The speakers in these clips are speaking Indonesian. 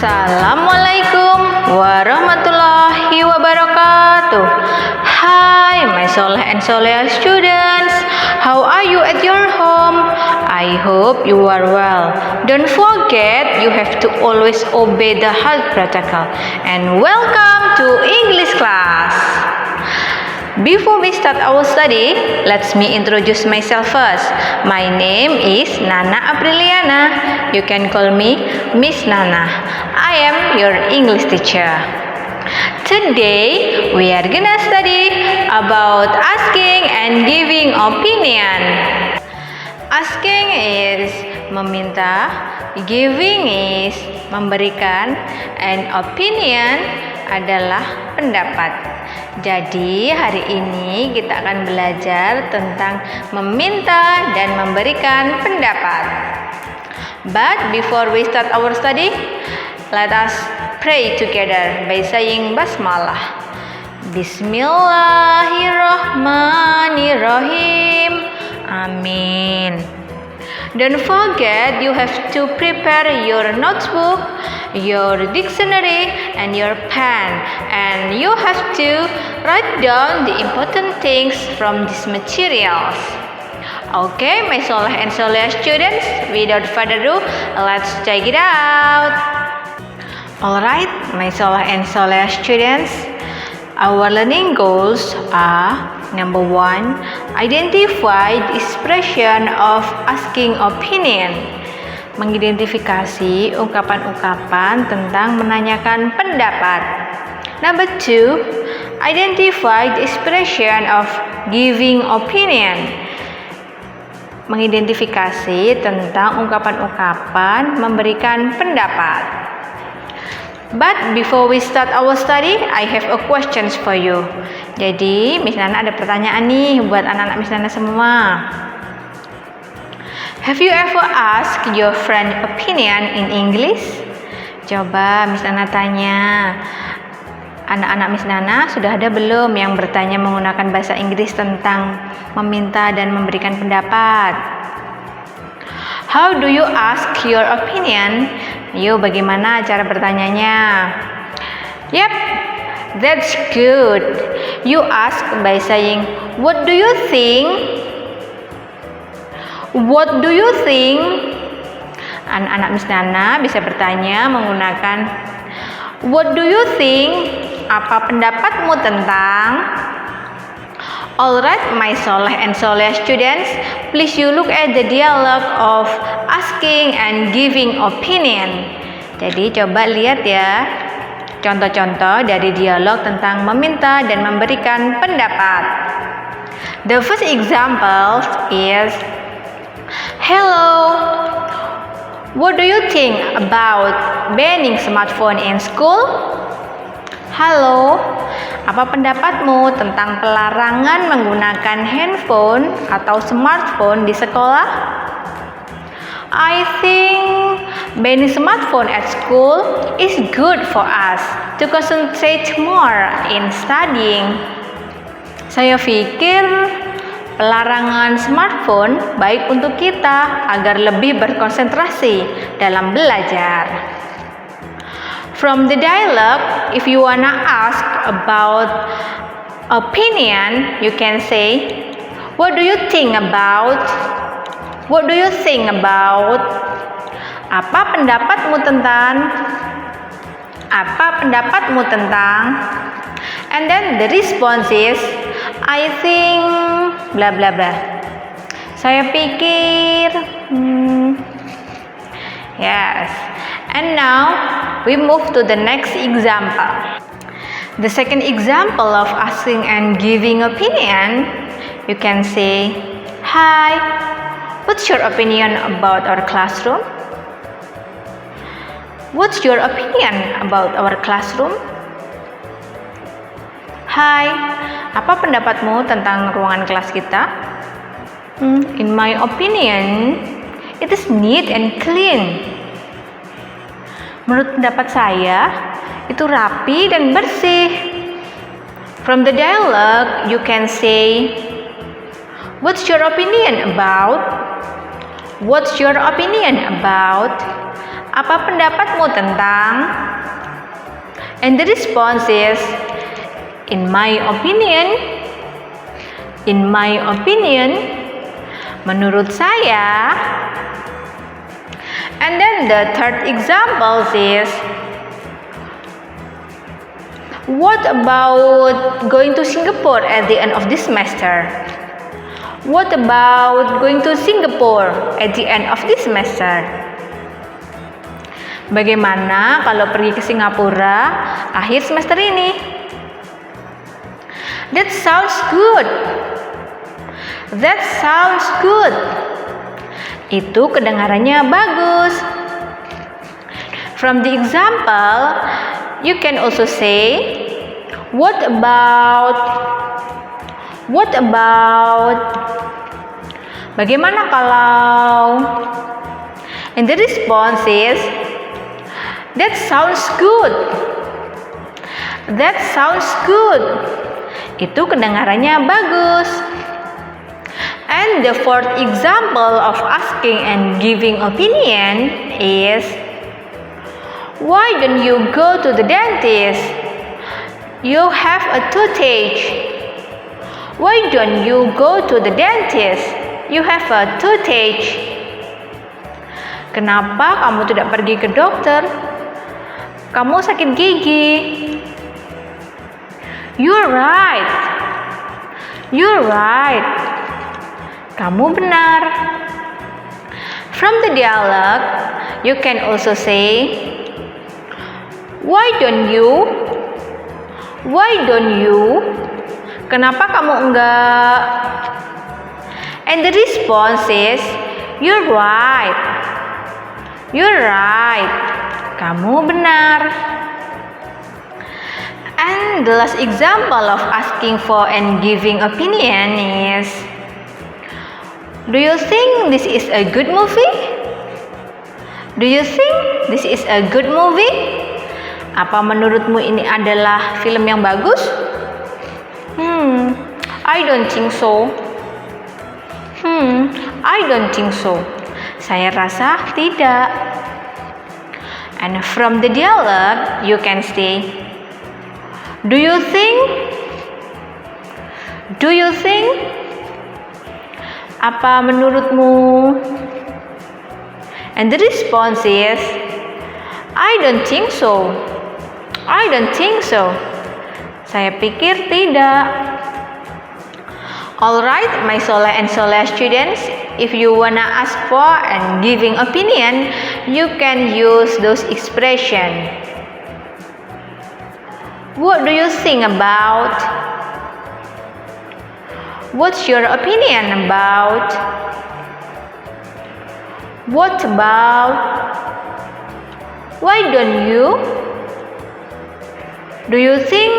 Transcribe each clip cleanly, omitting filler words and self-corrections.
Assalamualaikum warahmatullahi wabarakatuh. Hi, my Soleh and Soleh students. How are you at your home? I hope you are well. Don't forget, you have to always obey the health protocol. And welcome to English class. Before we start our study, let me introduce myself first. My name is Nana Apriliana. You can call me Miss Nana. I am your English teacher. Today, we are gonna study about asking and giving opinion. Asking is meminta, giving is memberikan, and opinion adalah pendapat. Jadi hari ini kita akan belajar tentang meminta dan memberikan pendapat. But before we start our study, let us pray together by saying basmalah. Bismillahirrahmanirrahim. Amin. Don't forget, you have to prepare your notebook, your dictionary, and your pen. And you have to write down the important things from these materials. Okay, my Soleh and Soleh students, without further ado, let's check it out. Alright, my Soleh and Soleh students, our learning goals are: number 1, identify the expression of asking opinion. Mengidentifikasi ungkapan-ungkapan tentang menanyakan pendapat. Number 2, identify the expression of giving opinion. Mengidentifikasi tentang ungkapan-ungkapan memberikan pendapat. But before we start our study, I have a questions for you. Jadi, Miss Nana ada pertanyaan nih buat anak-anak Miss Nana semua. Have you ever asked your friend opinion in English? Coba Miss Nana tanya, anak-anak Miss Nana sudah ada belum yang bertanya menggunakan bahasa Inggris tentang meminta dan memberikan pendapat? How do you ask your opinion? Yuk, bagaimana cara bertanyanya? Yep, that's good. You ask by saying, what do you think? What do you think? Anak-anak Miss Nana bisa bertanya menggunakan what do you think? Apa pendapatmu tentang? Alright, my Soleh and Soleh students, please you look at the dialogue of asking and giving opinion. Jadi coba lihat ya contoh-contoh dari dialog tentang meminta dan memberikan pendapat. The first example is, hello, what do you think about banning smartphone in school? Halo, apa pendapatmu tentang pelarangan menggunakan handphone atau smartphone di sekolah? I think banning smartphone at school is good for us to concentrate more in studying. Saya pikir pelarangan smartphone baik untuk kita agar lebih berkonsentrasi dalam belajar. From the dialogue, if you wanna ask about opinion, you can say, what do you think about? What do you think about? Apa pendapatmu tentang? Apa pendapatmu tentang? And then the response is, I think bla bla bla. Saya pikir yes. And now we move to the next example. The second example of asking and giving opinion, you can say, hi, what's your opinion about our classroom? What's your opinion about our classroom? Hai, apa pendapatmu tentang ruangan kelas kita? In my opinion, it is neat and clean. Menurut pendapat saya, itu rapi dan bersih. From the dialogue, you can say, what's your opinion about? What's your opinion about? Apa pendapatmu tentang? And the response is, in my opinion, menurut saya. And then the third example is, what about going to Singapore at the end of this semester? What about going to Singapore at the end of this semester? Bagaimana kalau pergi ke Singapura akhir semester ini? That sounds good. That sounds good. Itu kedengarannya bagus. From the example, you can also say, what about? Bagaimana kalau? And the response is, that sounds good. That sounds good. Itu kedengarannya bagus. And the fourth example of asking and giving opinion is, why don't you go to the dentist? You have a toothache. Why don't you go to the dentist? You have a toothache. Kenapa kamu tidak pergi ke dokter? Kamu sakit gigi. You're right. You're right. Kamu benar. From the dialogue, you can also say, why don't you? Why don't you? Kenapa kamu enggak? And the response is, you're right. You're right. Kamu benar. And the last example of asking for and giving opinion is, do you think this is a good movie? Do you think this is a good movie? Apa menurutmu ini adalah film yang bagus? I don't think so. I don't think so. Saya rasa tidak. And from the dialogue, you can say, do you think? Do you think? Apa menurutmu? And the response is, I don't think so. I don't think so. Saya pikir tidak. Alright, my Soleh and Soleh students, if you wanna ask for and giving opinion, you can use those expressions. What do you think about? What's your opinion about? What about? Why don't you? Do you think?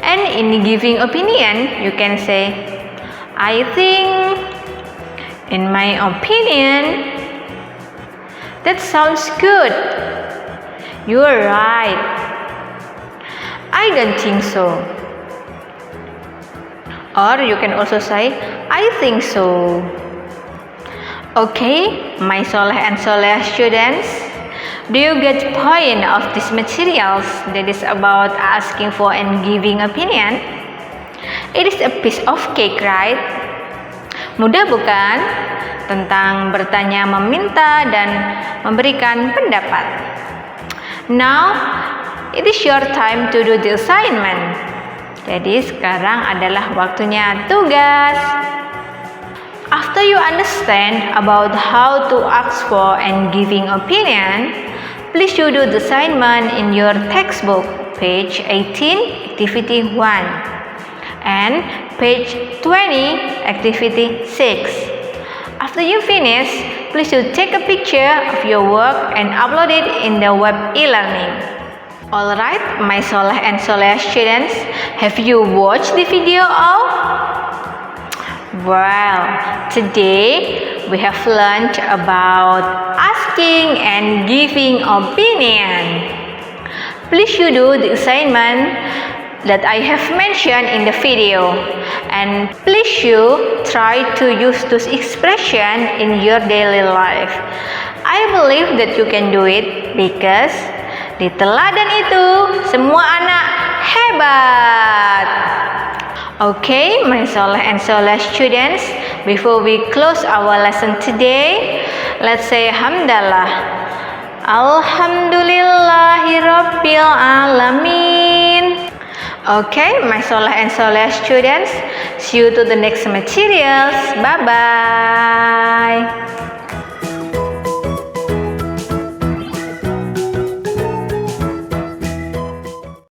And in giving opinion, you can say, I think, in my opinion, that sounds good. You're right. I don't think so. Or you can also say, I think so. Okay, my Soleh and Soleh students, do you get the point of these materials that is about asking for and giving opinion? It is a piece of cake, right? Mudah bukan? Tentang bertanya, meminta, dan memberikan pendapat. Now, it is your time to do the assignment. Jadi sekarang adalah waktunya tugas. After you understand about how to ask for and giving opinion, please you do the assignment in your textbook, page 18, activity 1, and page 20, activity 6. After you finish, please you take a picture of your work and upload it in the web e-learning. Alright, my Soleh and Soleh students, have you watched the video all? Well, today we have learned about asking and giving opinion. Please you do the assignment that I have mentioned in the video, and please you try to use those expressions in your daily life. I believe that you can do it because di teladan itu semua anak hebat. Okay, my Soleh and Soleh students, before we close our lesson today, let's say Hamdalah. Alhamdulillahirabbil alamin. Okay, my Soleh and Soleh students, see you to the next materials. Bye-bye.